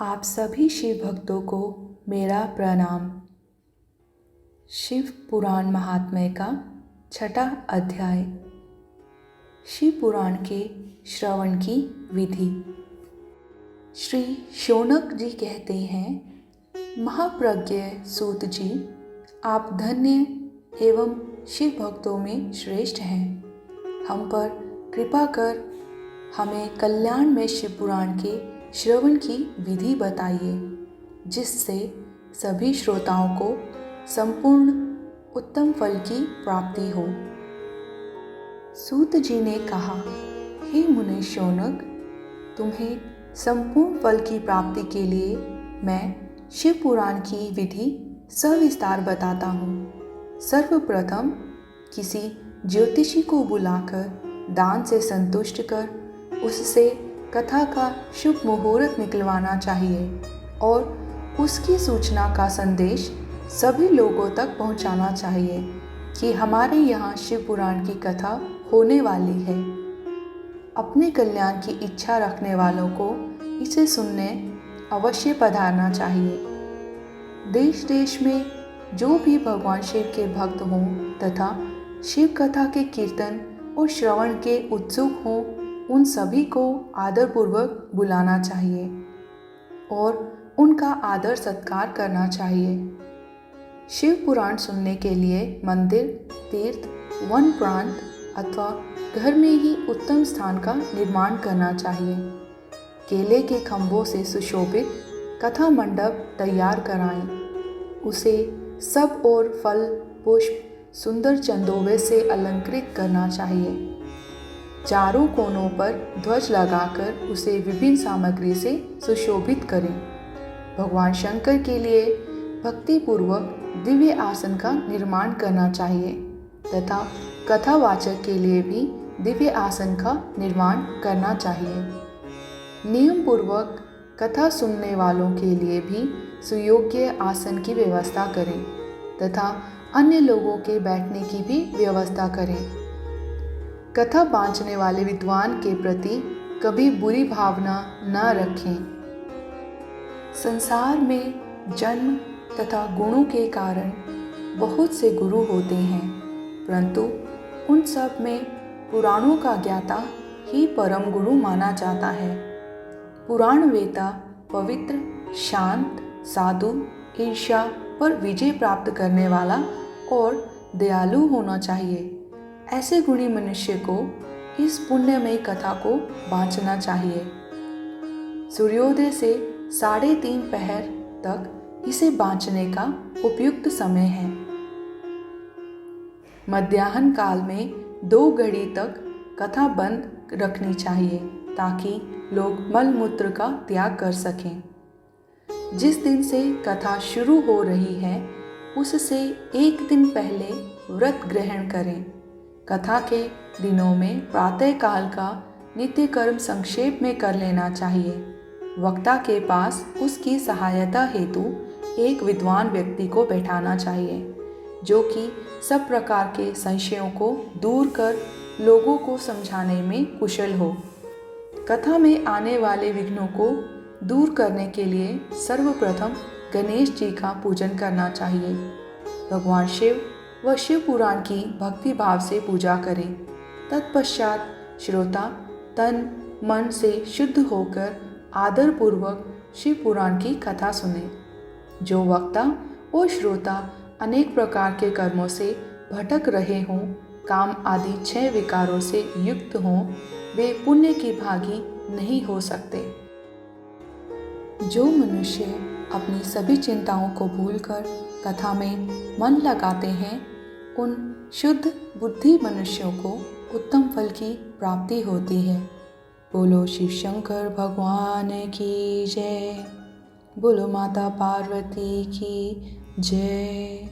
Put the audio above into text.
आप सभी शिव भक्तों को मेरा प्रणाम। शिव पुराण महात्म्य का छठा अध्याय। शिव पुराण के श्रवण की विधि। श्री शौनक जी कहते हैं, महाप्रज्ञ सूत जी, आप धन्य एवं शिव भक्तों में श्रेष्ठ हैं। हम पर कृपा कर हमें कल्याण में शिव पुराण के श्रवण की विधि बताइए, जिससे सभी श्रोताओं को संपूर्ण उत्तम फल की प्राप्ति हो। सूत जी ने कहा, हे मुनि शौनक, तुम्हें संपूर्ण फल की प्राप्ति के लिए मैं शिव पुराण की विधि सविस्तार बताता हूँ। सर्वप्रथम किसी ज्योतिषी को बुलाकर दान से संतुष्ट कर उससे कथा का शुभ मुहूर्त निकलवाना चाहिए और उसकी सूचना का संदेश सभी लोगों तक पहुंचाना चाहिए कि हमारे यहाँ शिव पुराण की कथा होने वाली है। अपने कल्याण की इच्छा रखने वालों को इसे सुनने अवश्य पधारना चाहिए। देश देश में जो भी भगवान शिव के भक्त हों तथा शिव कथा के कीर्तन और श्रवण के उत्सुक हों, उन सभी को आदरपूर्वक बुलाना चाहिए और उनका आदर सत्कार करना चाहिए। शिव पुराण सुनने के लिए मंदिर, तीर्थ, वन प्रांत अथवा घर में ही उत्तम स्थान का निर्माण करना चाहिए। केले के खंभों से सुशोभित कथा मंडप तैयार कराएं। उसे सब ओर फल, पुष्प, सुंदर चंदोवे से अलंकृत करना चाहिए। चारों कोनों पर ध्वज लगाकर उसे विभिन्न सामग्री से सुशोभित करें। भगवान शंकर के लिए भक्तिपूर्वक दिव्य आसन का निर्माण करना चाहिए तथा कथावाचक के लिए भी दिव्य आसन का निर्माण करना चाहिए। नियम पूर्वक कथा सुनने वालों के लिए भी सुयोग्य आसन की व्यवस्था करें तथा अन्य लोगों के बैठने की भी व्यवस्था करें। कथा बाँचने वाले विद्वान के प्रति कभी बुरी भावना न रखें। संसार में जन्म तथा गुणों के कारण बहुत से गुरु होते हैं, परंतु उन सब में पुराणों का ज्ञाता ही परम गुरु माना जाता है। पुराण वेता पवित्र, शांत, साधु, ईर्ष्या पर विजय प्राप्त करने वाला और दयालु होना चाहिए। ऐसे गुणी मनुष्य को इस पुण्यमयी कथा को बाँचना चाहिए। सूर्योदय से 3:30 पहर तक इसे बाँचने का उपयुक्त समय है। मध्याह्न काल में 2 घड़ी तक कथा बंद रखनी चाहिए ताकि लोग मल मूत्र का त्याग कर सकें। जिस दिन से कथा शुरू हो रही है उससे 1 दिन पहले व्रत ग्रहण करें। कथा के दिनों में प्रातः काल का नित्य कर्म संक्षेप में कर लेना चाहिए। वक्ता के पास उसकी सहायता हेतु एक विद्वान व्यक्ति को बैठाना चाहिए, जो कि सब प्रकार के संशयों को दूर कर लोगों को समझाने में कुशल हो। कथा में आने वाले विघ्नों को दूर करने के लिए सर्वप्रथम गणेश जी का पूजन करना चाहिए। भगवान शिव व शिव पुराण की भक्ति भाव से पूजा करें। तत्पश्चात श्रोता तन मन से शुद्ध होकर आदरपूर्वक शिव पुराण की कथा सुने। जो वक्ता और श्रोता अनेक प्रकार के कर्मों से भटक रहे हों, काम आदि 6 विकारों से युक्त हों, वे पुण्य की भागी नहीं हो सकते। जो मनुष्य अपनी सभी चिंताओं को भूलकर कथा में मन लगाते हैं, उन शुद्ध बुद्धि मनुष्यों को उत्तम फल की प्राप्ति होती है। बोलो शिव शंकर भगवान की जय। बोलो माता पार्वती की जय।